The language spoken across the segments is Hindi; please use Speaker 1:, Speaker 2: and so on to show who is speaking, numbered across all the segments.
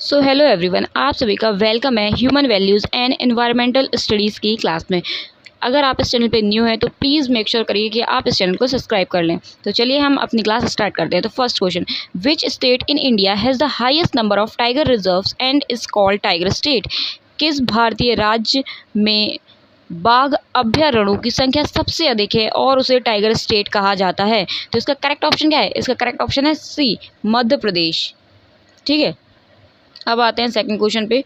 Speaker 1: सो हेलो एवरीवन, आप सभी का वेलकम है human values and environmental studies की क्लास में। अगर आप इस चैनल पे न्यू हैं तो प्लीज़ मेक श्योर करिए कि आप इस चैनल को सब्सक्राइब कर लें। तो चलिए हम अपनी क्लास स्टार्ट करते हैं। तो first question, which state in India has the highest number of tiger reserves and is called tiger state? किस भारतीय राज्य में बाघ अभ्यारण्यों की संख्या सबसे अधिक है और उसे टाइगर स्टेट कहा जाता है? तो इसका करेक्ट ऑप्शन क्या है? इसका करेक्ट ऑप्शन है सी, मध्य प्रदेश। ठीक है, अब आते हैं सेकंड क्वेश्चन पे।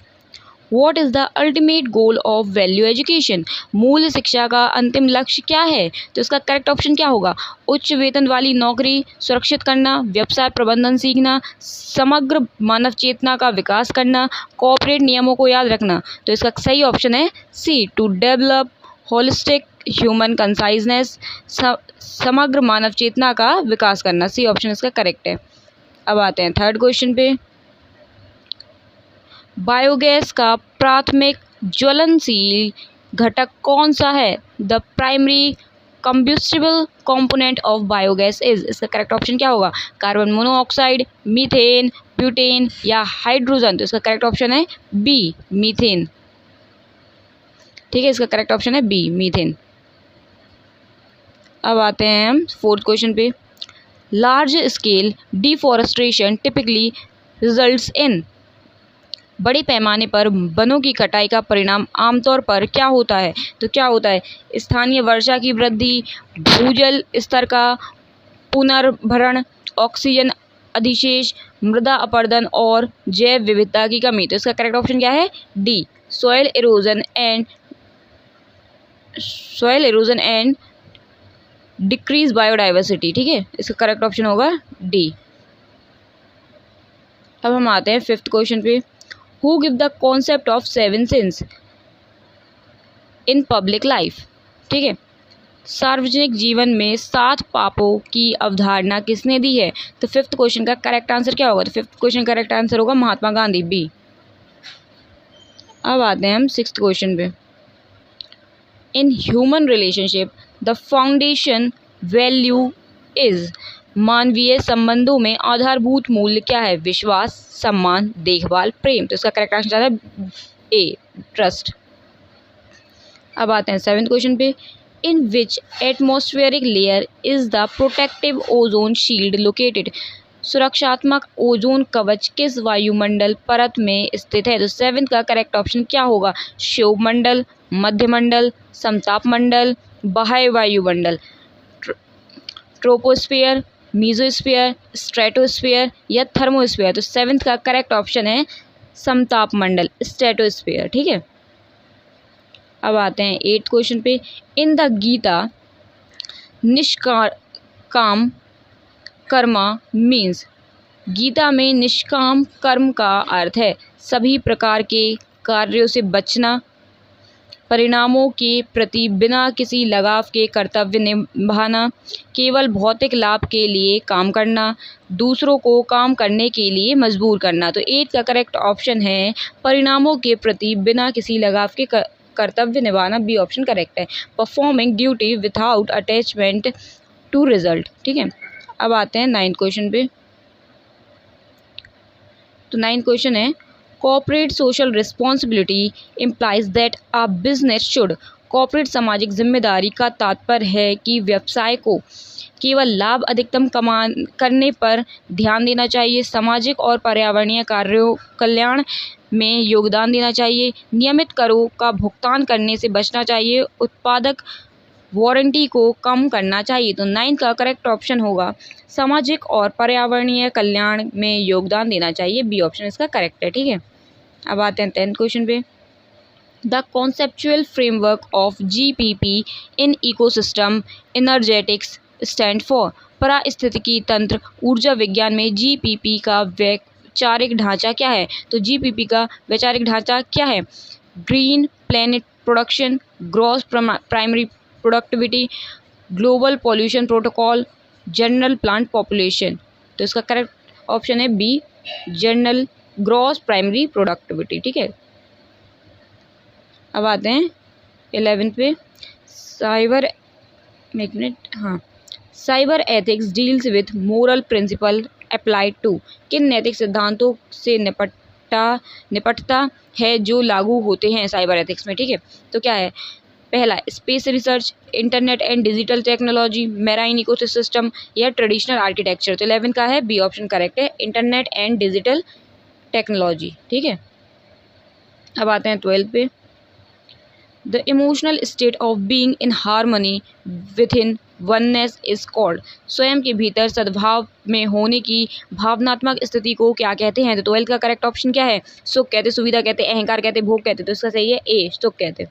Speaker 1: What is the ultimate goal of value education? मूल शिक्षा का अंतिम लक्ष्य क्या है? तो इसका करेक्ट ऑप्शन क्या होगा? उच्च वेतन वाली नौकरी सुरक्षित करना, व्यवसाय प्रबंधन सीखना, समग्र मानव चेतना का विकास करना, कॉर्पोरेट नियमों को याद रखना। तो इसका सही ऑप्शन है C, to develop holistic human consciousness, समग्र मानव चेतना का विकास करना। सी ऑप्शन इसका करेक्ट है। अब आते हैं थर्ड क्वेश्चन पे। बायोगैस का प्राथमिक ज्वलनशील घटक कौन सा है? The primary combustible component of biogas is. इसका करेक्ट ऑप्शन क्या होगा? कार्बन मोनोऑक्साइड, मीथेन, ब्यूटेन या हाइड्रोजन। तो इसका करेक्ट ऑप्शन है बी, मीथेन। ठीक है, इसका करेक्ट ऑप्शन है बी, मीथेन। अब आते हैं हम फोर्थ क्वेश्चन पे। Large scale deforestation typically results in. बड़े पैमाने पर वनों की कटाई का परिणाम आमतौर पर क्या होता है? तो क्या होता है? स्थानीय वर्षा की वृद्धि, भूजल स्तर का पुनर्भरण, ऑक्सीजन अधिशेष, मृदा अपरदन और जैव विविधता की कमी। तो इसका करेक्ट ऑप्शन क्या है? D, soil erosion and decrease biodiversity. ठीक है, इसका करेक्ट ऑप्शन होगा डी। अब हम आते हैं फिफ्थ क्वेश्चन पे। Who give the concept of seven sins in public life? ठीक है, सार्वजनिक जीवन में 7 पापों की अवधारणा किसने दी है? तो फिफ्थ क्वेश्चन का करेक्ट आंसर क्या होगा? तो फिफ्थ क्वेश्चन का करेक्ट आंसर होगा महात्मा गांधी, बी। अब आते हैं हम सिक्स्थ क्वेश्चन पे। In human relationship the foundation value is. मानवीय संबंधों में आधारभूत मूल्य क्या है? विश्वास, सम्मान, देखभाल, प्रेम। तो इसका करेक्ट आंसर है ए, ट्रस्ट। अब आते हैं सेवेंथ क्वेश्चन पे। In which atmospheric layer is the protective ozone shield located? सुरक्षात्मक ओजोन कवच किस वायुमंडल परत में स्थित है? तो सेवेंथ का करेक्ट ऑप्शन क्या होगा? क्षोभमंडल, मध्यमंडल, समताप मंडल, बाह्य वायुमंडल, ट्रोपोस्फीयर, मीजोस्फीयर, स्ट्रेटोस्फीयर या थर्मोस्फीयर। तो सेवेंथ का करेक्ट ऑप्शन है समताप मंडल, स्ट्रेटोस्फीयर। ठीक है, अब आते हैं एट्थ क्वेश्चन पे। इन द गीता निष्काम कर्मा मीन्स। गीता में निष्काम कर्म का अर्थ है सभी प्रकार के कार्यों से बचना, परिणामों के प्रति बिना किसी लगाव के कर्तव्य निभाना, केवल भौतिक लाभ के लिए काम करना, दूसरों को काम करने के लिए मजबूर करना। तो 8 का करेक्ट ऑप्शन है परिणामों के प्रति बिना किसी लगाव के कर्तव्य निभाना, बी ऑप्शन करेक्ट है। Performing duty without attachment to result. ठीक है, अब आते हैं नाइन्थ क्वेश्चन पे। तो नाइन्थ क्वेश्चन है, corporate social responsibility implies that a business should. Corporate सामाजिक जिम्मेदारी का तात्पर्य है कि व्यवसाय को केवल लाभ अधिकतम करने पर ध्यान देना चाहिए, सामाजिक और पर्यावरणीय कार्यों कल्याण में योगदान देना चाहिए, नियमित करों का भुगतान करने से बचना चाहिए, उत्पादक वारंटी को कम करना चाहिए। तो 9 का करेक्ट ऑप्शन होगा सामाजिक और पर्यावरणीय कल्याण में योगदान देना चाहिए, बी ऑप्शन इसका करेक्ट है। ठीक है, अब आते हैं 10th क्वेश्चन पे। The conceptual framework of GPP in ecosystem energetics stand for. पारिस्थितिकी तंत्र ऊर्जा विज्ञान में जीपीपी का वैचारिक ढांचा क्या है? तो जीपीपी का वैचारिक ढांचा क्या है? Green planet production, gross primary productivity, global pollution protocol, general plant population. तो इसका करेक्ट ऑप्शन है B, general gross primary productivity. ठीक है, अब आते हैं 11th पे। Cyber ethics deals with moral principle applied to. किन नैतिक सिद्धांतों से निपटता है जो लागू होते हैं साइबर एथिक्स में। ठीक है, तो क्या है, पहला space research, internet and digital technology, marine ecosystem या ट्रेडिशनल आर्किटेक्चर। तो 11 का है बी ऑप्शन करेक्ट है, इंटरनेट एंड डिजिटल टेक्नोलॉजी। ठीक है, अब आते हैं 12 पे। The emotional state of being in harmony with in oneness is called. स्वयं के भीतर सद्भाव में होने की भावनात्मक स्थिति को क्या कहते हैं? तो 12 का करेक्ट ऑप्शन क्या है? सुख कहते, सुविधा कहते, अहंकार कहते, भोग कहते। तो इसका सही है ए, सुख कहते।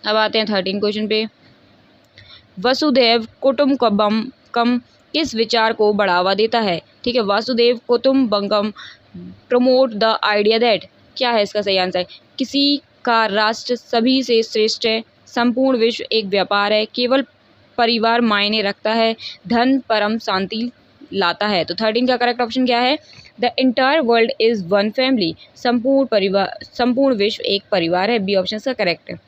Speaker 1: अब आते हैं 13 क्वेश्चन पे। वसुधैव कुटुंबकम किस विचार को बढ़ावा देता है? ठीक है, वासुदेव कुटुंबकम प्रमोट द आइडिया दैट, क्या है इसका सही आंसर? किसी का राष्ट्र सभी से श्रेष्ठ है, संपूर्ण विश्व एक व्यापार है, केवल परिवार मायने रखता है, धन परम शांति लाता है। तो 13 का करेक्ट ऑप्शन क्या है? The entire world is one family, संपूर्ण विश्व एक परिवार है। बी ऑप्शन का करेक्ट है।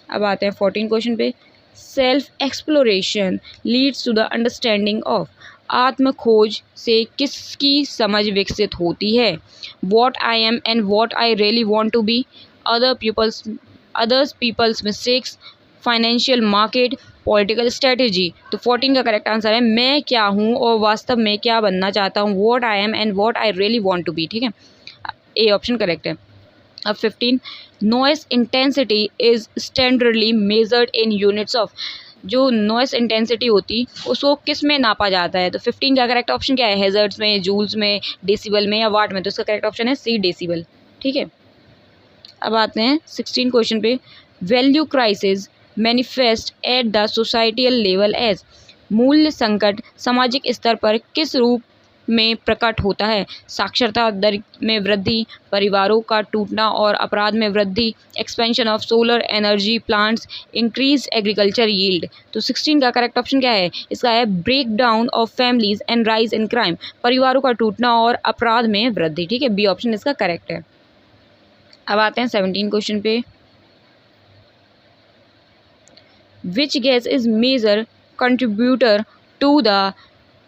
Speaker 1: अब आते हैं 14 क्वेश्चन पे। Self exploration leads to the understanding of, आत्म खोज से किसकी समझ विकसित होती है? What I am and what I really want to be, others people's mistakes, financial market, political strategy. तो 14 का करेक्ट आंसर है मैं क्या हूँ और वास्तव में क्या बनना चाहता हूँ, what I am and what I really want to be. ठीक है, ए ऑप्शन करेक्ट है। अब 15, noise intensity is standardly measured in units of, जो नॉइस इंटेंसिटी होती उसको किस में नापा जाता है? तो 15 का करेक्ट ऑप्शन क्या है? हेजर्ट्स में, जूल्स में, डेसिबल में या वाट में। तो इसका करेक्ट ऑप्शन है सी, डेसिबल। ठीक है, अब आते हैं 16 क्वेश्चन पे। Value crisis manifest at the societal level as, मूल्य संकट सामाजिक स्तर पर किस रूप में प्रकट होता है? साक्षरता दर में वृद्धि, परिवारों का टूटना और अपराध में वृद्धि, expansion of solar energy plants, increase agriculture yield. तो 16 का करेक्ट ऑप्शन क्या है? इसका है break down of families and rise in crime, परिवारों का टूटना और अपराध में वृद्धि। ठीक है, बी ऑप्शन इसका करेक्ट है। अब आते हैं 17 क्वेश्चन पे। Which gas is major contributor to the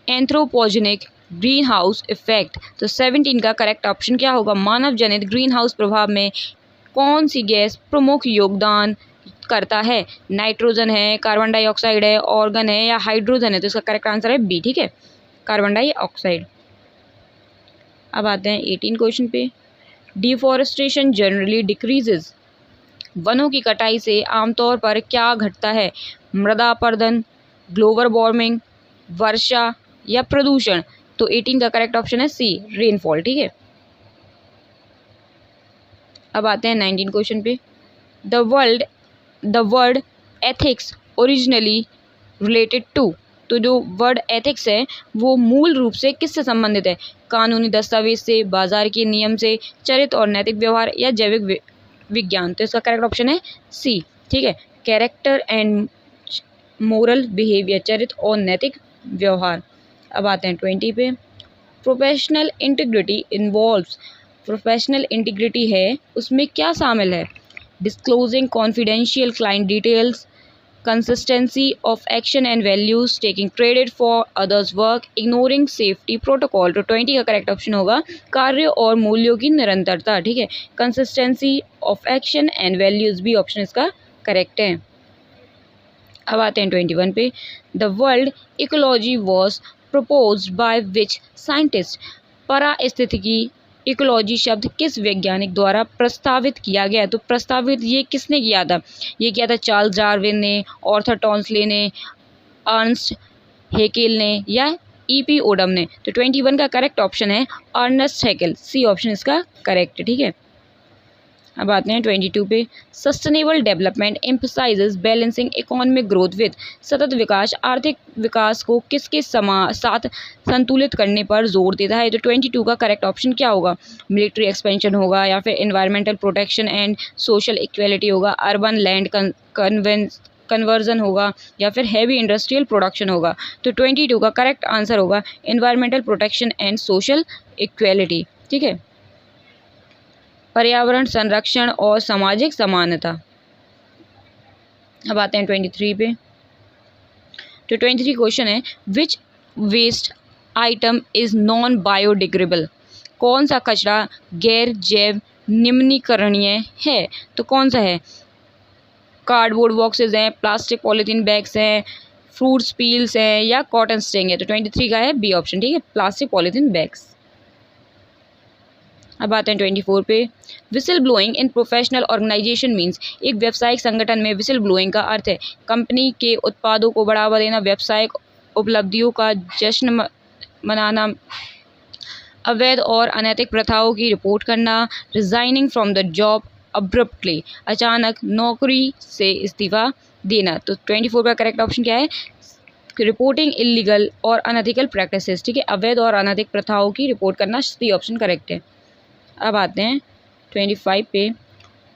Speaker 1: anthropogenic greenhouse effect? तो 17 का करेक्ट ऑप्शन क्या होगा? मानव जनित ग्रीन हाउस प्रभाव में कौन सी गैस प्रमुख योगदान करता है? नाइट्रोजन है, कार्बन डाइऑक्साइड है, ऑर्गन है या हाइड्रोजन है? तो इसका करेक्ट आंसर है बी। ठीक है, कार्बन डाइऑक्साइड। अब आते हैं 18 क्वेश्चन पे। डिफॉरेस्टेशन जनरली डिक्रीजेज, वनों की कटाई से आमतौर पर क्या घटता है? मृदा अपरदन, ग्लोबल वार्मिंग, वर्षा या प्रदूषण। तो 18 का करेक्ट ऑप्शन है सी, रेनफॉल। ठीक है, अब आते हैं 19 क्वेश्चन पे। The word ethics originally related to, तो जो वर्ड एथिक्स है वो मूल रूप से किससे संबंधित है? कानूनी दस्तावेज से, बाजार के नियम से, चरित्र और नैतिक व्यवहार या जैविक विज्ञान। तो इसका करेक्ट ऑप्शन है सी। ठीक है, कैरेक्टर एंड मोरल बिहेवियर, चरित्र और नैतिक व्यवहार। अब आते हैं 20 पे। Professional integrity involves, professional integrity है उसमें क्या शामिल है? Disclosing confidential client details, consistency of action and values, taking credit for others work, ignoring safety protocol. तो 20 का करेक्ट ऑप्शन होगा कार्य और मूल्यों की निरंतरता। ठीक है, consistency of action and values, भी ऑप्शन इसका करेक्ट है। अब आते हैं 21 पे। The world ecology was proposed by which scientist, पारिस्थितिकी इकोलॉजी शब्द किस वैज्ञानिक द्वारा प्रस्तावित किया गया? तो प्रस्तावित ये किसने किया था? ये किया था चार्ल्स डार्विन ने, आर्थर टॉन्सले ने, अर्नस्ट हेकेल ने या E.P. ओडम ने। तो 21 का करेक्ट ऑप्शन है अर्नस्ट हेकेल, सी ऑप्शन इसका करेक्ट है। ठीक है, अब आते हैं 22 पे। Sustainable development emphasises balancing economic growth with, सतत विकास आर्थिक विकास को किसके साथ संतुलित करने पर जोर देता है? तो 22 का करेक्ट ऑप्शन क्या होगा? मिलिट्री एक्सपेंशन होगा या फिर environmental protection and social equality होगा, अर्बन लैंड कन्वर्जन होगा या फिर हैवी इंडस्ट्रियल प्रोडक्शन होगा। तो 22 का करेक्ट आंसर होगा environmental protection and social equality. ठीक है, पर्यावरण संरक्षण और सामाजिक समानता। अब आते हैं 23 पे। तो 23 क्वेश्चन है which waste item is non biodegradable, कौन सा कचरा गैर जैव निम्नीकरणीय है? तो कौन सा है? कार्डबोर्ड बॉक्सेस हैं, प्लास्टिक पॉलीथीन बैग्स हैं, फ्रूट्स पील्स हैं या कॉटन स्ट्रिंग है। तो 23 का है बी ऑप्शन, ठीक है, प्लास्टिक पॉलीथीन बैग्स। अब आते हैं 24 पे। Whistle blowing in professional organisation means, एक व्यावसायिक संगठन में विसिल ब्लोइंग का अर्थ है कंपनी के उत्पादों को बढ़ावा देना, व्यावसायिक उपलब्धियों का जश्न मनाना, अवैध और अनैतिक प्रथाओं की रिपोर्ट करना, resigning from the job abruptly, अचानक नौकरी से इस्तीफा देना। तो 24 का करेक्ट ऑप्शन क्या है? रिपोर्टिंग इलीगल और अनएथिकल प्रैक्टिसेस, ठीक है, अवैध और अनैतिक प्रथाओं की रिपोर्ट करना, सी ऑप्शन करेक्ट है। अब आते हैं 25 पे।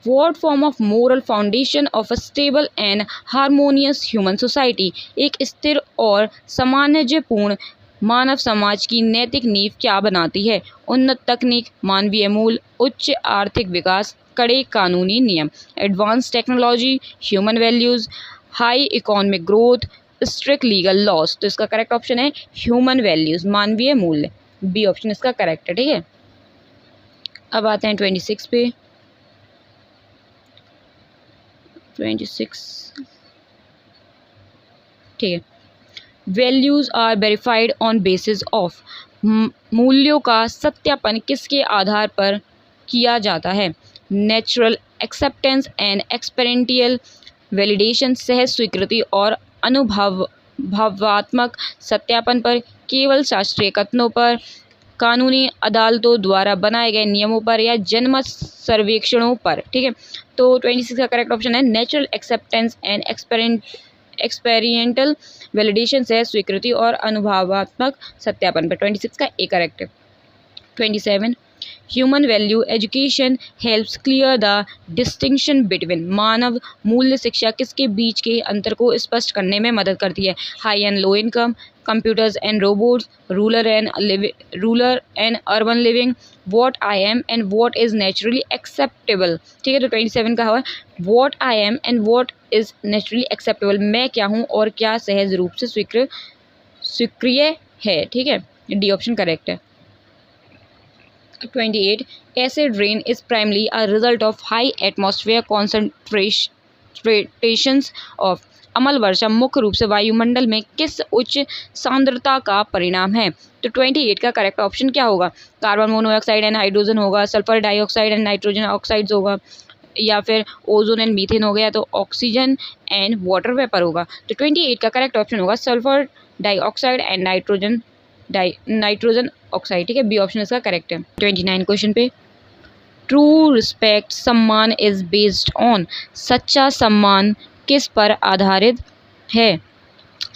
Speaker 1: What form of moral foundation of a stable and harmonious human society, एक स्थिर और सामंजस्यपूर्ण मानव समाज की नैतिक नींव क्या बनाती है? उन्नत तकनीक, मानवीय मूल, उच्च आर्थिक विकास, कड़े कानूनी नियम, advance technology, human values, high economic growth, strict legal loss. तो इसका करेक्ट ऑप्शन है ह्यूमन वैल्यूज़, मानवीय मूल्य, बी ऑप्शन इसका करेक्ट है, ठीक है। अब आते हैं 26 पे। 26, ठीक है। Values are verified on basis of, मूल्यों का सत्यापन किसके आधार पर किया जाता है? Natural acceptance and experimental validation, सहज स्वीकृति और अनुभवात्मक सत्यापन पर, केवल शास्त्रीय कथनों पर, कानूनी अदालतों द्वारा बनाए गए नियमों पर या जनमत सर्वेक्षणों पर, ठीक है। तो 26 का करेक्ट ऑप्शन है natural acceptance and experimental validation, सहज स्वीकृति और अनुभवात्मक सत्यापन पर। 26 का ए करेक्ट है। 27, human value education helps clear the distinction between, मानव मूल्य शिक्षा किसके बीच के अंतर को स्पष्ट करने में मदद करती है? High and low income, computers and robots, rural and urban living, what I am and what is naturally acceptable, ठीक है। तो 27 का हुआ what I am and what is naturally acceptable, मैं क्या हूँ और क्या सहज रूप से स्वीकार्य है, ठीक है, डी ऑप्शन करेक्ट है। 28, acid rain is primarily a result of high atmosphere concentrations of, अम्ल वर्षा मुख्य रूप से वायुमंडल में किस उच्च सांद्रता का परिणाम है? तो 28 का करेक्ट ऑप्शन क्या होगा? कार्बन मोनोऑक्साइड एंड हाइड्रोजन होगा, sulphur dioxide and nitrogen oxides होगा, या फिर ओजोन एंड मीथेन हो गया, तो ऑक्सीजन एंड वाटर वेपर होगा। तो 28 का करेक्ट ऑप्शन होगा sulphur dioxide and nitrogen oxide, ठीक है, बी ऑप्शन इसका करेक्ट है। 29 क्वेश्चन पे, ट्रू रिस्पेक्ट सम्मान इज बेस्ड ऑन, सच्चा सम्मान किस पर आधारित है?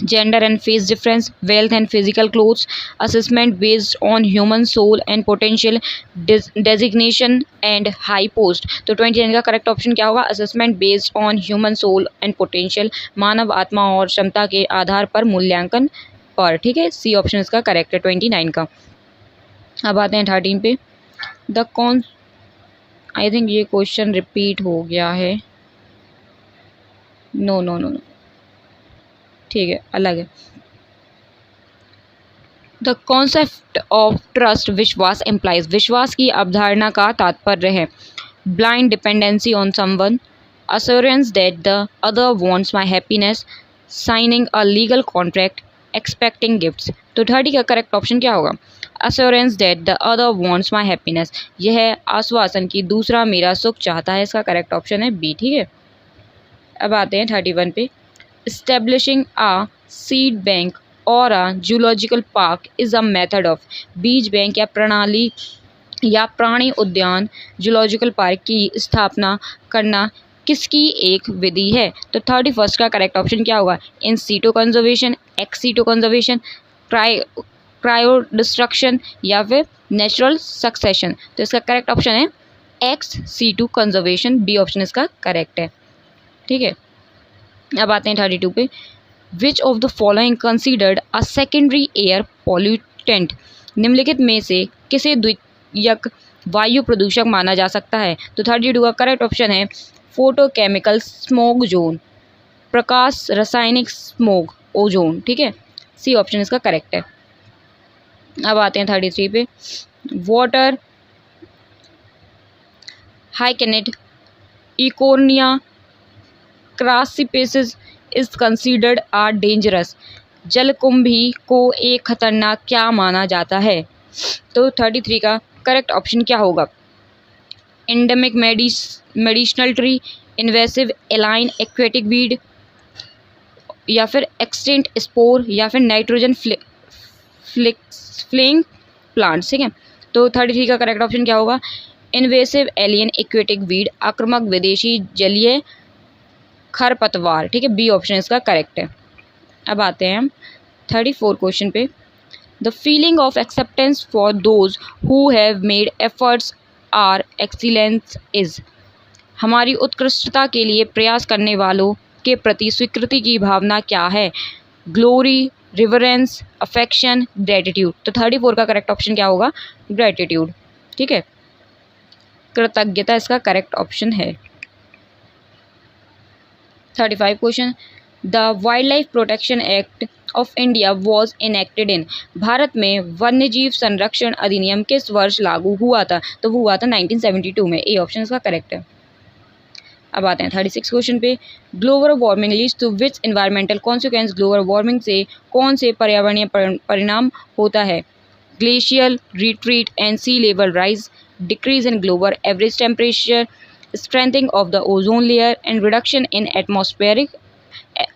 Speaker 1: Gender and face difference, wealth and physical clothes, assessment based on human soul and potential, designation and high post. तो 29 का करेक्ट ऑप्शन क्या होगा? Assessment based on human soul and potential, मानव आत्मा और क्षमता के आधार पर मूल्यांकन पर, ठीक है, सी ऑप्शन इसका करेक्ट है 29 का। अब आते हैं 13 पे। आई थिंक ये क्वेश्चन रिपीट हो गया है, नो, ठीक है, अलग है। द कॉन्सेप्ट ऑफ ट्रस्ट, विश्वास इम्प्लाइज, विश्वास की अवधारणा का तात्पर्य है blind dependency on someone, assurance that the other wants my happiness, signing a legal contract, expecting gifts। तो 30 का करेक्ट ऑप्शन क्या होगा? assurance that the other wants my happiness, यह है आश्वासन कि दूसरा मेरा सुख चाहता है, इसका करेक्ट ऑप्शन है बी, ठीक है। अब आते हैं 31 पे। establishing a seed bank और a zoological park is a method of, बीज बैंक या प्रणाली या प्राणी उद्यान जूलॉजिकल पार्क की स्थापना करना किसकी एक विधि है? तो 31 का करेक्ट ऑप्शन क्या होगा? इन सीटो कंजर्वेशन, एक्स सीटो कंजर्वेशन, क्रायो डिस्ट्रक्शन या फिर नेचुरल सक्सेशन। तो इसका करेक्ट ऑप्शन है एक्स सीटो कंजर्वेशन, बी ऑप्शन इसका करेक्ट है, ठीक है। अब आते हैं 32 पे। Which of the following considered a secondary air pollutant, निम्नलिखित में से किसे द्वितीयक वायु प्रदूषक माना जा सकता है? तो 32 का करेक्ट ऑप्शन है फोटोकेमिकल स्मोग जोन, प्रकाश रासायनिक स्मोग ओजोन, ठीक है, सी ऑप्शन इसका करेक्ट है। अब आते हैं 33 पे, water hyacinth eichhornia crassipes is considered are dangerous. जलकुंभी को एक खतरनाक क्या माना जाता है? तो 33 का करेक्ट ऑप्शन क्या होगा? Endemic medicinal tree, invasive align aquatic weed, या फिर एक्सटिंक्ट स्पोर, या फिर नाइट्रोजन फ्लेइंग प्लांट्स। ठीक है, तो 33 का करेक्ट ऑप्शन क्या होगा? इन्वेसिव एलियन एक्वेटिक वीड, आक्रामक विदेशी जलीय खरपतवार। ठीक है, बी ऑप्शन इसका करेक्ट है। अब आते हैं हम 34 क्वेश्चन पे, the feeling of acceptance for those who have made efforts or excellence is. हमारी उत्कृष्टता के लिए प्रयास करने वालों के प्रति स्वीकृति की भावना क्या है? Glory, reverence, affection, gratitude. तो 34 का करेक्ट ऑप्शन क्या होगा? ग्रेटिट्यूड। ठीक है, कृतज्ञता इसका करेक्ट ऑप्शन है। 35 question, the wild life protection act of India was enacted इन। भारत में वन्यजीव संरक्षण अधिनियम किस वर्ष लागू हुआ था? तो वो हुआ था 1972 में। ए ऑप्शन इसका करेक्ट है। अब आते हैं 36 क्वेश्चन पे, global warming leads to which environmental consequence. Global warming से कौन से पर्यावरणीय परिणाम होता है? Glacial retreat and sea level rise, decrease in global average temperature, strengthening of the ozone layer and reduction in atmospheric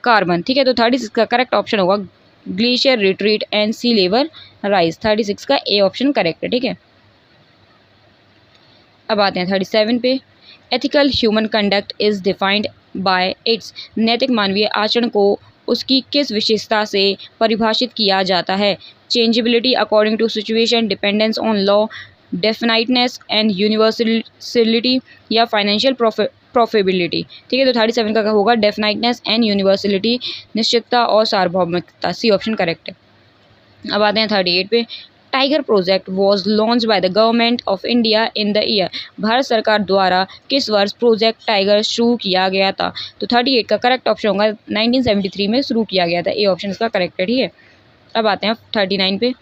Speaker 1: carbon. ठीक है, तो 36 का करेक्ट ऑप्शन होगा glacier retreat and sea level rise. 36 का ए ऑप्शन करेक्ट है। ठीक है, अब आते हैं 37 पे, ethical human conduct is defined by it's. नैतिक मानवीय आचरण को उसकी किस विशेषता से परिभाषित किया जाता है? Changeability according to situation, dependence on law, definiteness and universality, या फाइनेंशियल प्रॉफिटेबिलिटी। ठीक है, तो 37 का होगा डेफिनाइटनेस एंड यूनिवर्सलिटी, निश्चितता और सार्वभौमिकता। सी ऑप्शन करेक्ट है। अब आते हैं 38 पे, tiger project was launch by the government of India in the year. Bharat सरकार द्वारा किस वर्ष प्रोजेक्ट टाइगर शुरू किया गया था? तो 38 का करेक्ट ऑप्शन होगा 1973 में शुरू किया गया था। ए ऑप्शन इसका करेक्ट है। ठीक है, अब आते हैं 39 पे,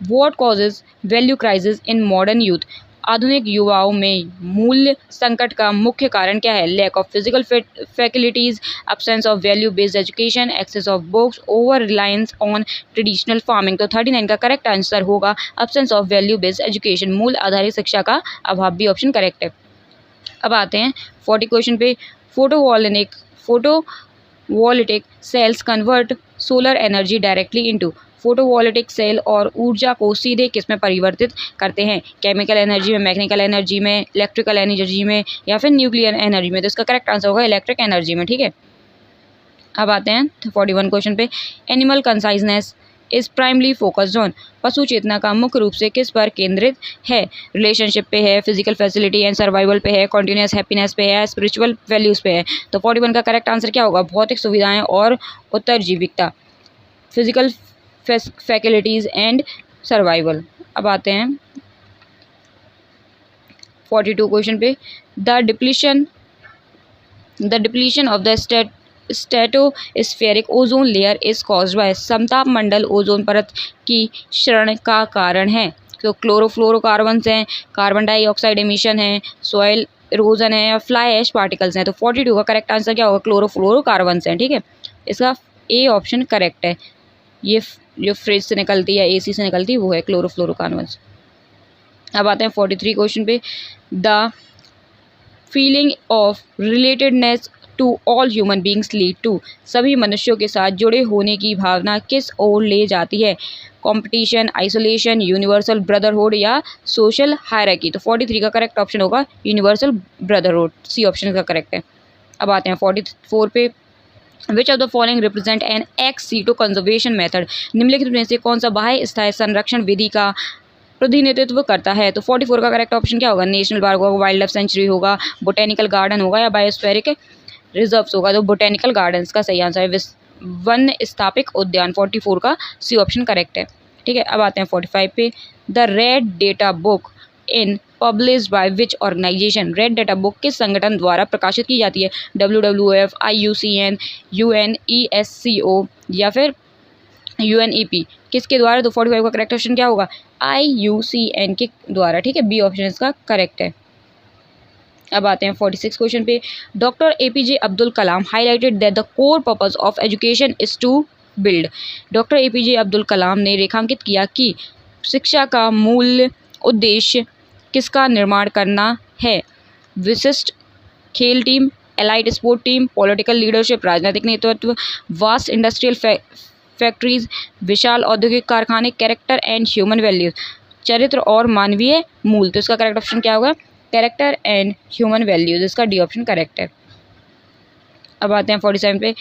Speaker 1: what causes value crisis in modern youth. आधुनिक युवाओं में मूल्य संकट का मुख्य कारण क्या है? Lack of physical facilities, absence of value based education, access of books, over reliance on traditional farming. तो 39 का करेक्ट आंसर होगा absence of value based education, मूल आधारित शिक्षा का अभाव। भी ऑप्शन करेक्ट है। अब आते हैं 40 क्वेश्चन पे, photovoltaic cells convert solar energy directly into. Photovoltaic cell और ऊर्जा को सीधे किस में परिवर्तित करते हैं? केमिकल एनर्जी में, मैकेनिकल एनर्जी में, इलेक्ट्रिकल एनर्जी में, या फिर न्यूक्लियर एनर्जी में। तो इसका करेक्ट आंसर होगा इलेक्ट्रिक एनर्जी में। ठीक है, अब आते हैं 41 क्वेश्चन पे, animal consciousness is primarily focused on. पशु चेतना का मुख्य रूप से किस पर केंद्रित है? रिलेशनशिप पे है, फिजिकल फैसिलिटी एंड सर्वाइवल पे है, कॉन्टिन्यूस हैप्पीनेस पे है, स्पिरिचुअल वैल्यूज पे है। तो 41 का करेक्ट आंसर क्या होगा? भौतिक सुविधाएं और उत्तरजीविकता, फिजिकल फैसिलिटीज एंड सर्वाइवल। अब आते हैं 42 क्वेश्चन पे, the depletion of the stratospheric ozone layer is caused by. समताप मंडल ओजोन परत की क्षरण का कारण है? तो क्लोरोफ्लोरोकार्बन्स हैं, कार्बन डाइऑक्साइड एमिशन है, सॉइल इरोजन है, या फ्लाई ऐश पार्टिकल्स हैं। तो 42 का करेक्ट आंसर क्या होगा? क्लोरोफ्लोरोकार्बन्स हैं। ठीक है, इसका ए ऑप्शन करेक्ट है। ये जो फ्रिज से निकलती है, एसी से निकलती है, वो है क्लोरोफ्लोरोकार्बन्स। अब आते हैं 43 क्वेश्चन पे, the feeling of relatedness to all human beings lead to. सभी मनुष्यों के साथ जुड़े होने की भावना किस ओर ले जाती है? कंपटीशन, आइसोलेशन, यूनिवर्सल ब्रदरहुड, या सोशल हायरार्की। तो 43 का करेक्ट ऑप्शन होगा यूनिवर्सल ब्रदरहुड। सी ऑप्शन का करेक्ट है। अब आते हैं 44 पे, which of the following represent N x सीटो कंजर्वेशन मेथड। निम्नलिखित में से कौन सा बाह्य स्थायी संरक्षण विधि का प्रतिनिधित्व करता है? तो 44 का करेक्ट ऑप्शन क्या होगा? नेशनल पार्क होगा, वाइल्ड लाइफ सेंचुरी होगा, बोटेनिकल गार्डन होगा, या बायोस्फेरिक रिजर्व्स होगा। तो बोटेनिकल गार्डन्स का सही आंसर है वन स्थापिक उद्यान। 44 का सी ऑप्शन करेक्ट है। ठीक है, अब आते हैं 45 पे, the Red Data Book in published by which organisation. Red Data Book किस संगठन द्वारा प्रकाशित की जाती है? WWF, IUCN, UNESCO, या फिर UNEP किसके द्वारा? तो 45 का करेक्ट ऑप्शन क्या होगा? IUCN के द्वारा, ठीक है, बी ऑप्शन इसका करेक्ट है। अब आते हैं 46 क्वेश्चन पे। Doctor APJ Abdul Kalam highlighted that the core purpose of education is to build. Doctor APJ Abdul Kalam ने रेखांकित किया कि शिक्षा का मूल उद्देश्य किसका निर्माण करना है? विशिष्ट खेल team, elite sport team, political leadership, राजनीतिक नेतृत्व, वास्ट इंडस्ट्रियल फैक्ट्रीज, विशाल औद्योगिक कारखाने, कैरेक्टर एंड ह्यूमन वैल्यूज, चरित्र और मानवीय मूल। तो इसका करेक्ट ऑप्शन क्या होगा? कैरेक्टर एंड ह्यूमन वैल्यूज, इसका डी ऑप्शन करेक्ट है। अब आते हैं 47 पे।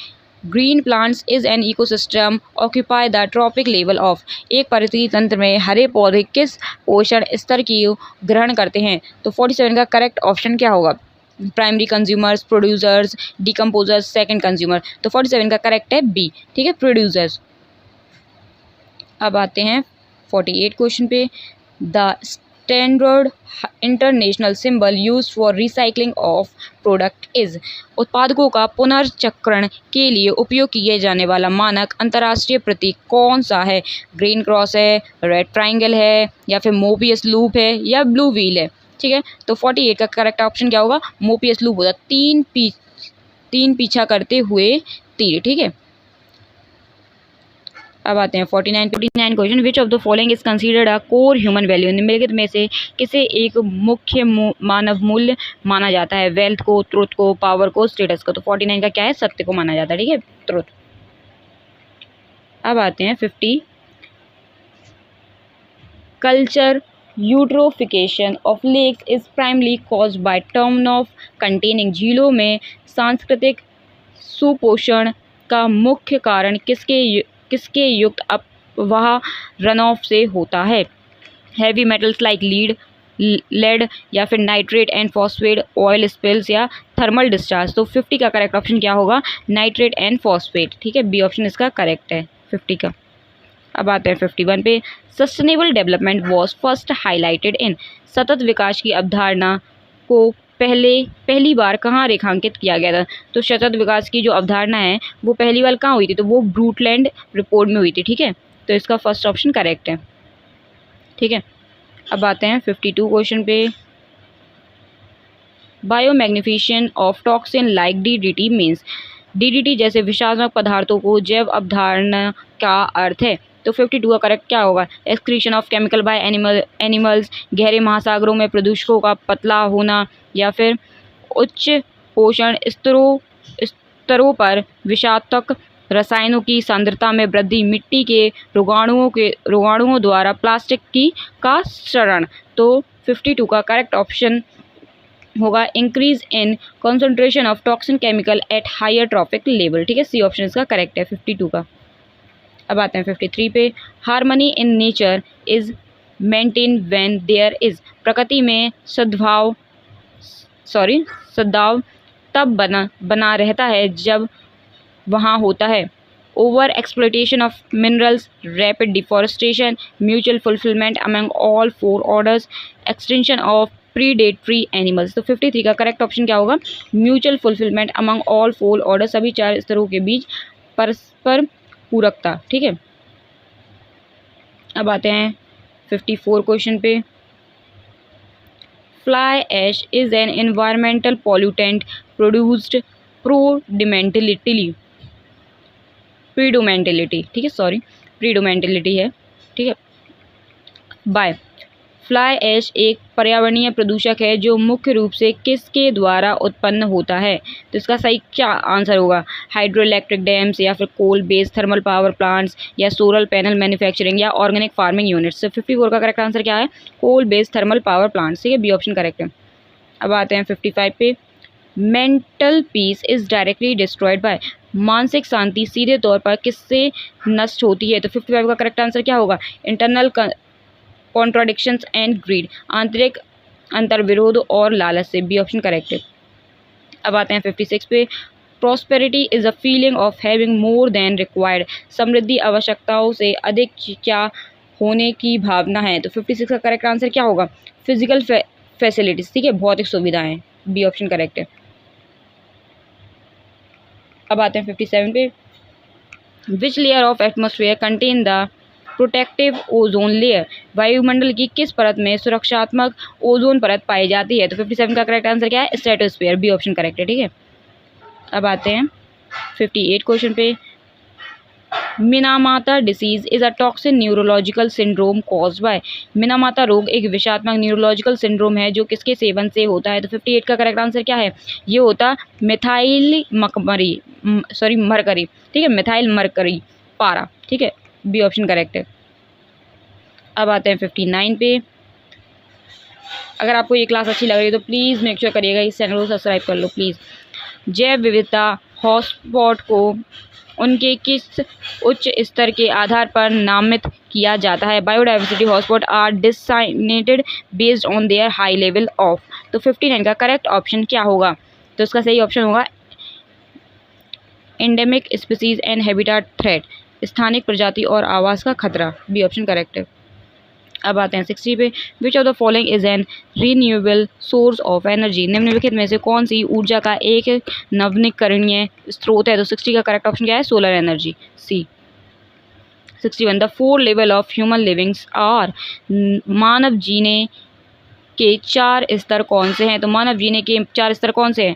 Speaker 1: Green plants is an ecosystem occupy the trophic level of. एक परिस्थिति तंत्र में हरे पौधे किस पोषण स्तर की ग्रहण करते हैं? तो 47 का करेक्ट ऑप्शन क्या होगा? Primary consumers, producers, decomposers, second consumer. तो 47 का करेक्ट है बी, ठीक है, प्रोड्यूसर्स। अब आते हैं 48 क्वेश्चन पे। The standard international symbol used for recycling of product is. उत्पादकों का पुनर्चक्रण के लिए उपयोग किए जाने वाला मानक अंतर्राष्ट्रीय प्रतीक कौन सा है? ग्रीन क्रॉस है, रेड ट्राइंगल है, या फिर मोबियस लूप है, या ब्लू व्हील है, ठीक है। तो 48 का करेक्ट ऑप्शन क्या होगा? मोबियस लूप होगा, तीन पीछा करते हुए तीर, ठीक है। अब आते हैं 49 question. Which of the following is considered a core human value. निम्नलिखित में से किसे एक मुख्य मानव मूल्य माना जाता है? वेल्थ को, ट्रुथ को, पावर को, स्टेटस को। तो 49 का क्या है? सत्य को माना जाता है, ठीक है, ट्रुथ। अब आते हैं 50। Culture eutrophication of lakes is primarily caused by turn off containing. झीलों में सांस्कृतिक सुपोषण का मुख्य कारण किसके युक्त अपवाह रन ऑफ से होता है? हैवी मेटल्स लाइक लेड, या फिर nitrate and phosphate, oil spills, या थर्मल डिस्चार्ज। तो 50 का करेक्ट ऑप्शन क्या होगा? नाइट्रेट एंड फॉस्फेट, ठीक है, बी ऑप्शन इसका करेक्ट है 50 का। अब आते हैं 51 पे। Sustainable development was first highlighted in. सतत विकास की अवधारणा को पहली बार कहाँ रेखांकित किया गया था? तो सतत विकास की जो अवधारणा है वो पहली बार कहाँ हुई थी? तो वो ब्रूटलैंड रिपोर्ट में हुई थी, ठीक है, तो इसका फर्स्ट ऑप्शन करेक्ट है, ठीक है। अब आते हैं 52 क्वेश्चन पे। Biomagnification of toxin like DDT means. DDT जैसे विषाक्तक पदार्थों को जैव अवधारणा का अर्थ है। तो 52 का करेक्ट क्या होगा? Excretion of chemical by animals, गहरे महासागरों में प्रदूषकों का पतला होना, या फिर उच्च पोषण स्तरों पर विषाक्तक रसायनों की सांद्रता में वृद्धि, मिट्टी के रोगाणुओं द्वारा प्लास्टिक का क्षरण। तो 52 का करेक्ट ऑप्शन होगा increase in concentration of toxin chemical at higher trophic level, ठीक है, सी ऑप्शन इसका करेक्ट है 52 का। अब आते हैं 53 पे। Harmony in nature is maintain when there is. प्रकृति में सद्भाव तब बना रहता है जब वहाँ होता है over exploitation of minerals, rapid deforestation, mutual fulfilment among all four orders, extension of predatory animals. तो 53 का करेक्ट ऑप्शन क्या होगा? Mutual fulfilment among all four order, सभी चार स्तरों के बीच परस्पर पूरकता, ठीक है। अब आते हैं 54 क्वेश्चन पे। Fly ash is an environmental pollutant produced predominantly, ठीक है, सॉरी, प्रीडोमेंटेलिटी है, ठीक है, बाय। फ्लाई ऐश एक पर्यावरणीय प्रदूषक है जो मुख्य रूप से किसके द्वारा उत्पन्न होता है? तो इसका सही क्या आंसर होगा? हाइड्रो इलेक्ट्रिक डैम्स, या फिर coal based thermal power plants, या सोलर पैनल मैन्युफैक्चरिंग, या ऑर्गेनिक फार्मिंग यूनिट्स। तो 54 का करेक्ट आंसर क्या है? Coal based thermal power plants, ठीक है, बी ऑप्शन करेक्ट है। अब आते हैं 55 पे। Mental peace is directly destroyed by. मानसिक शांति सीधे तौर पर किससे नष्ट होती है? तो 55 का करेक्ट आंसर क्या होगा? इंटरनल कॉन्ट्राडिक्शंस एंड ग्रीड, आंतरिक अंतर्विरोध और लालच से, बी ऑप्शन करेक्ट है। अब आते हैं 56 पे। Prosperity is a feeling of having more than required. समृद्धि आवश्यकताओं से अधिक क्या होने की भावना है? तो 56 का करेक्ट आंसर क्या होगा? फिजिकल फैसिलिटीज, ठीक है, भौतिक सुविधाएं, बी ऑप्शन करेक्ट है। अब आते हैं 57 पे। Which layer of atmosphere contain the protective ozone layer, वायुमंडल की किस परत में सुरक्षात्मक ओजोन परत पाई जाती है? तो 57 का करेक्ट आंसर क्या है? स्ट्रेटोस्फेयर, बी ऑप्शन करेक्ट है। ठीक है, अब आते हैं 58 क्वेश्चन पे। मिनामाता disease is a toxin neurological syndrome caused by. मिनामाता रोग एक विषात्मक न्यूरोलॉजिकल सिंड्रोम है जो किसके सेवन से होता है? तो 58 का करेक्ट आंसर क्या है? ये होता मिथाइल मरकरी। ठीक है, मिथाइल मरकरी पारा। ठीक है, बी ऑप्शन करेक्ट है। अब आते हैं 59 पे। अगर आपको ये क्लास अच्छी लग रही है तो प्लीज़ मेक श्योर करिएगा इस चैनल को सब्सक्राइब कर लो प्लीज़। जैव विविधता हॉटस्पॉट को उनके किस उच्च स्तर के आधार पर नामित किया जाता है? Biodiversity hotspots are designated based on their high level of. तो 59 का करेक्ट ऑप्शन क्या होगा? तो इसका सही ऑप्शन होगा endemic species and habitat threat, स्थानिक प्रजाति और आवास का खतरा, बी ऑप्शन करेक्ट है। अब आते हैं 60 पे। Which of the following is an renewable source of energy, निम्नलिखित में से कौन सी ऊर्जा का एक नवीकरणीय स्रोत है? तो 60 का करेक्ट ऑप्शन क्या है? Solar energy, C. 61 the 4 level of human livings are, मानव जीने के 4 स्तर कौन से हैं? तो मानव जीने के 4 स्तर कौन से हैं?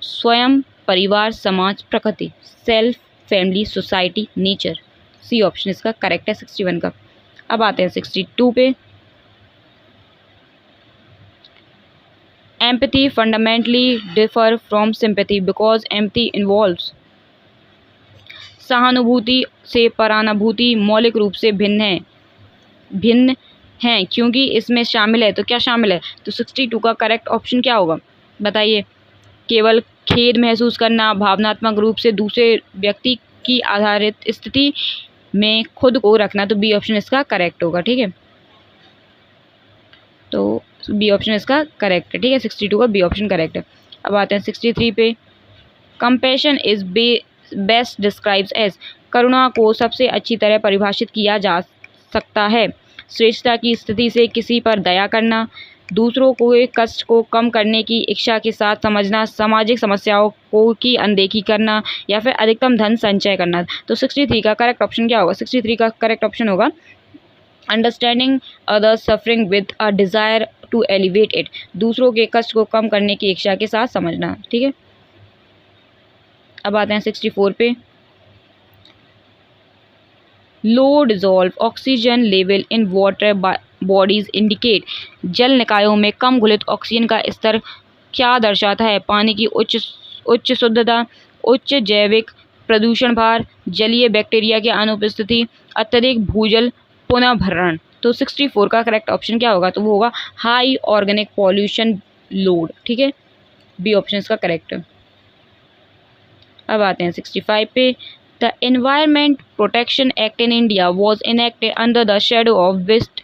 Speaker 1: स्वयं, परिवार, समाज, प्रकृति, self, family, society, nature, C option इसका करेक्ट है 61 का। अब आते हैं 62 पे। Empathy fundamentally differ from sympathy because empathy involves, सहानुभूति से परानुभूति मौलिक रूप से भिन्न हैं क्योंकि इसमें शामिल है। तो क्या शामिल है? तो 62 का करेक्ट ऑप्शन क्या होगा बताइए? केवल खेद महसूस करना, भावनात्मक रूप से दूसरे व्यक्ति की आधारित स्थिति में खुद को रखना, तो बी ऑप्शन इसका करेक्ट होगा। ठीक है, तो बी ऑप्शन इसका करेक्ट है। ठीक है, 62 का बी ऑप्शन करेक्ट है। अब आते हैं 63 पे। Compassion is best describes as, करुणा को सबसे अच्छी तरह परिभाषित किया जा सकता है श्रेष्ठता की स्थिति से किसी पर दया करना, दूसरों को कष्ट को कम करने की इच्छा के साथ समझना, सामाजिक समस्याओं को की अनदेखी करना, या फिर अधिकतम धन संचय करना। तो 63 का करेक्ट ऑप्शन क्या होगा? 63 का करेक्ट ऑप्शन होगा understanding other suffering with a desire to elevate it, दूसरों के कष्ट को कम करने की इच्छा के साथ समझना। ठीक है, अब आते हैं 64 पे। Low dissolved oxygen level in water bodies indicate, जल निकायों में कम घुलित ऑक्सीजन का स्तर क्या दर्शाता है? पानी की उच्च शुद्धता, उच्च जैविक प्रदूषण भार, जलीय बैक्टीरिया की अनुपस्थिति, अत्यधिक भूजल पुनः भरण। तो 64 का करेक्ट ऑप्शन क्या होगा? तो वो होगा हाई ऑर्गेनिक पॉल्यूशन लोड। ठीक है, बी ऑप्शन इसका करेक्ट है। अब आते हैं 65 पे। The environment protection act in India was enacted under the shadow of विस्ट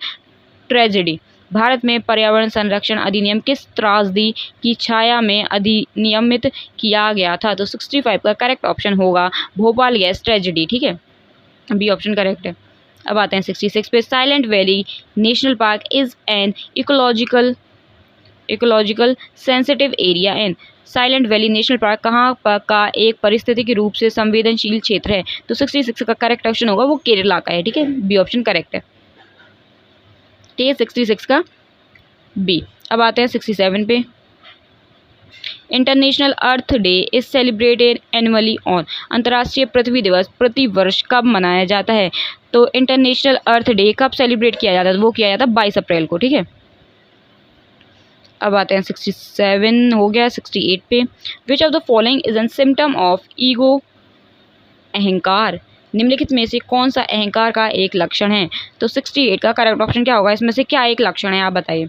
Speaker 1: ट्रेजेडी, भारत में पर्यावरण संरक्षण अधिनियम किस त्रासदी की छाया में अधिनियमित किया गया था? तो 65 का करेक्ट ऑप्शन होगा भोपाल गैस ट्रेजेडी। ठीक है, बी ऑप्शन करेक्ट है। अब आते हैं 66 पे। Silent Valley National Park is an ecological sensitive area in, Silent Valley National Park कहाँ पर का एक पारिस्थितिक रूप से संवेदनशील क्षेत्र है? तो 66 का करेक्ट ऑप्शन होगा वो केरला का है। ठीक है, बी ऑप्शन करेक्ट है। ठीक है, 66 का बी। अब आते हैं 67 पे। International earth day is celebrated annually on, अंतर्राष्ट्रीय पृथ्वी दिवस प्रति वर्ष कब मनाया जाता है? तो इंटरनेशनल अर्थ डे कब सेलिब्रेट किया जाता है? वो किया जाता है 22 अप्रैल को। ठीक है, अब आते हैं 67 हो गया। 68 पे। Which of the following is an symptom of ego, अहंकार, निम्नलिखित में से कौन सा अहंकार का एक लक्षण है? तो 68 का करेक्ट ऑप्शन क्या होगा? इसमें से क्या एक लक्षण है आप बताइए?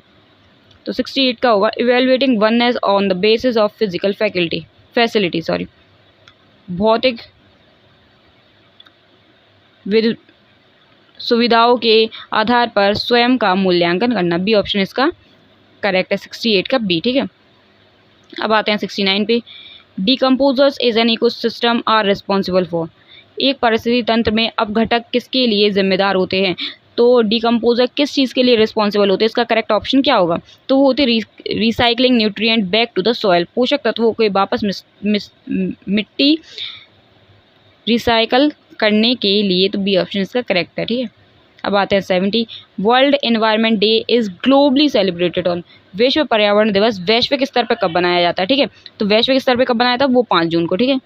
Speaker 1: तो 68 का होगा evaluating oneness on the basis of physical facility, भौतिक सुविधाओं के आधार पर स्वयं का मूल्यांकन करना, बी ऑप्शन इसका करेक्ट है 68 का बी। ठीक है, अब आते हैं 69 पे। Decomposers is an ecosystem are responsible for, एक पारिस्थितिक तंत्र में अपघटक किसके लिए जिम्मेदार होते हैं? तो डिकम्पोजर किस चीज़ के लिए रिस्पॉन्सिबल होते हैं? इसका करेक्ट ऑप्शन क्या होगा? तो वो होते recycling nutrient back to the soil, पोषक तत्वों को वापस मिट्टी रिसाइकल करने के लिए, तो बी ऑप्शन इसका करेक्ट है। ठीक है, अब आते हैं 70। World environment day is globally celebrated on, विश्व पर्यावरण दिवस वैश्विक स्तर पर कब बनाया जाता है? ठीक है, तो वैश्विक स्तर पर कब बनाया था? वो 5 जून को। ठीक है,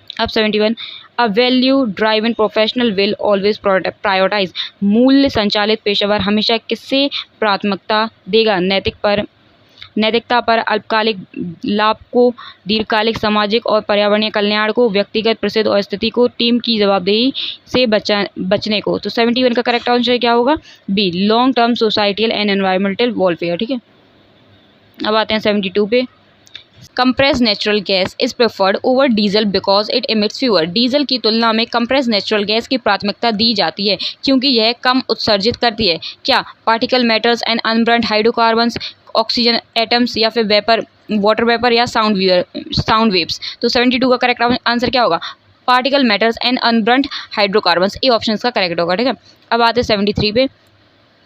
Speaker 1: अब 71। A value driven professional will always prioritise, मूल्य संचालित पेशेवर हमेशा किससे प्राथमिकता देगा? नैतिकता पर, अल्पकालिक लाभ को, दीर्घकालिक सामाजिक और पर्यावरणीय कल्याण को, व्यक्तिगत प्रसिद्ध और स्थिति को, टीम की जवाबदेही से बचने को। तो 71 का करेक्ट आंसर क्या होगा? B, long term societal and environmental welfare. ठीक है, अब आते हैं 72 पे। Compress natural gas is preferred over diesel because it emits fewer, diesel की तुलना में कंप्रेस नेचुरल गैस की प्राथमिकता दी जाती है क्योंकि यह कम उत्सर्जित करती है। क्या? Particle matters and unburned hydrocarbons, oxygen atoms, या फिर वेपर, वाटर वेपर, या साउंड वेव्स। तो 72 का करेक्ट आंसर क्या होगा? Particle matters and unburned hydrocarbons, A option का करेक्ट होगा। ठीक है, अब आते हैं 73 पे।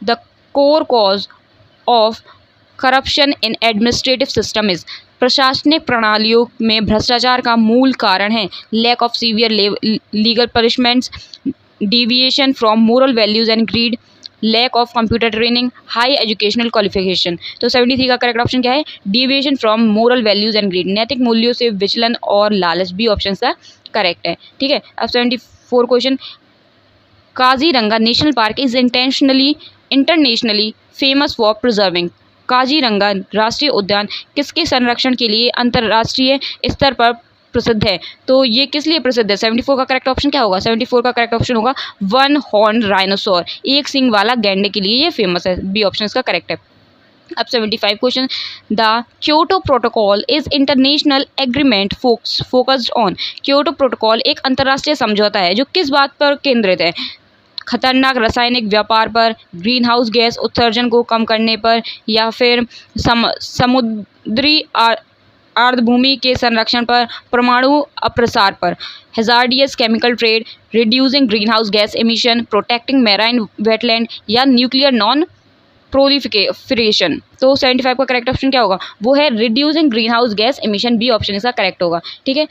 Speaker 1: The core cause of corruption in administrative system is, प्रशासनिक प्रणालियों में भ्रष्टाचार का मूल कारण है lack of severe legal punishments, deviation from moral values and grid, lack of computer training, high educational qualification. तो 73 का करेक्ट ऑप्शन क्या है? Deviation from moral values and greed, नैतिक मूल्यों से विचलन और लालच, बी ऑप्शन का करेक्ट है। ठीक है, अब 74 question. Kaziranga national Park is internationally famous for preserving, Kaziranga राष्ट्रीय उद्यान किसके संरक्षण के लिए अंतर्राष्ट्रीय स्तर पर प्रसिद्ध है? तो ये किस लिए प्रसिद्ध है? 74 का करेक्ट ऑप्शन क्या होगा? 74 का करेक्ट ऑप्शन होगा वन हॉर्न राइनोसोर, एक सींग वाला गैंडे के लिए ये फेमस है, बी ऑप्शन इसका करेक्ट है। अब 75 question. The Kyoto protocol is international agreement focused on, Kyoto protocol एक अंतर्राष्ट्रीय समझौता है जो किस बात पर केंद्रित है? खतरनाक रासायनिक व्यापार पर, ग्रीन हाउस गैस उत्सर्जन को कम करने पर, या फिर समुद्री आर्द्रभूमि के संरक्षण पर, परमाणु अप्रसार पर, hazardous chemical trade, reducing greenhouse gas emission, protecting marine wetland, या न्यूक्लियर नॉन प्रोलिफरेशन। तो 75 का करेक्ट ऑप्शन क्या होगा? वो है reducing greenhouse gas emission, B option इसका करेक्ट होगा। ठीक है,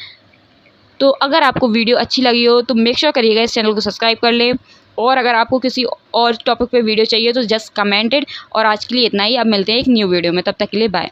Speaker 1: तो अगर आपको वीडियो अच्छी लगी हो तो मेक श्योर करिएगा इस चैनल को सब्सक्राइब कर लें, और अगर आपको किसी और टॉपिक पे वीडियो चाहिए तो जस्ट कमेंटेड। और आज के लिए इतना ही, अब मिलते हैं एक न्यू वीडियो में, तब तक के लिए बाय।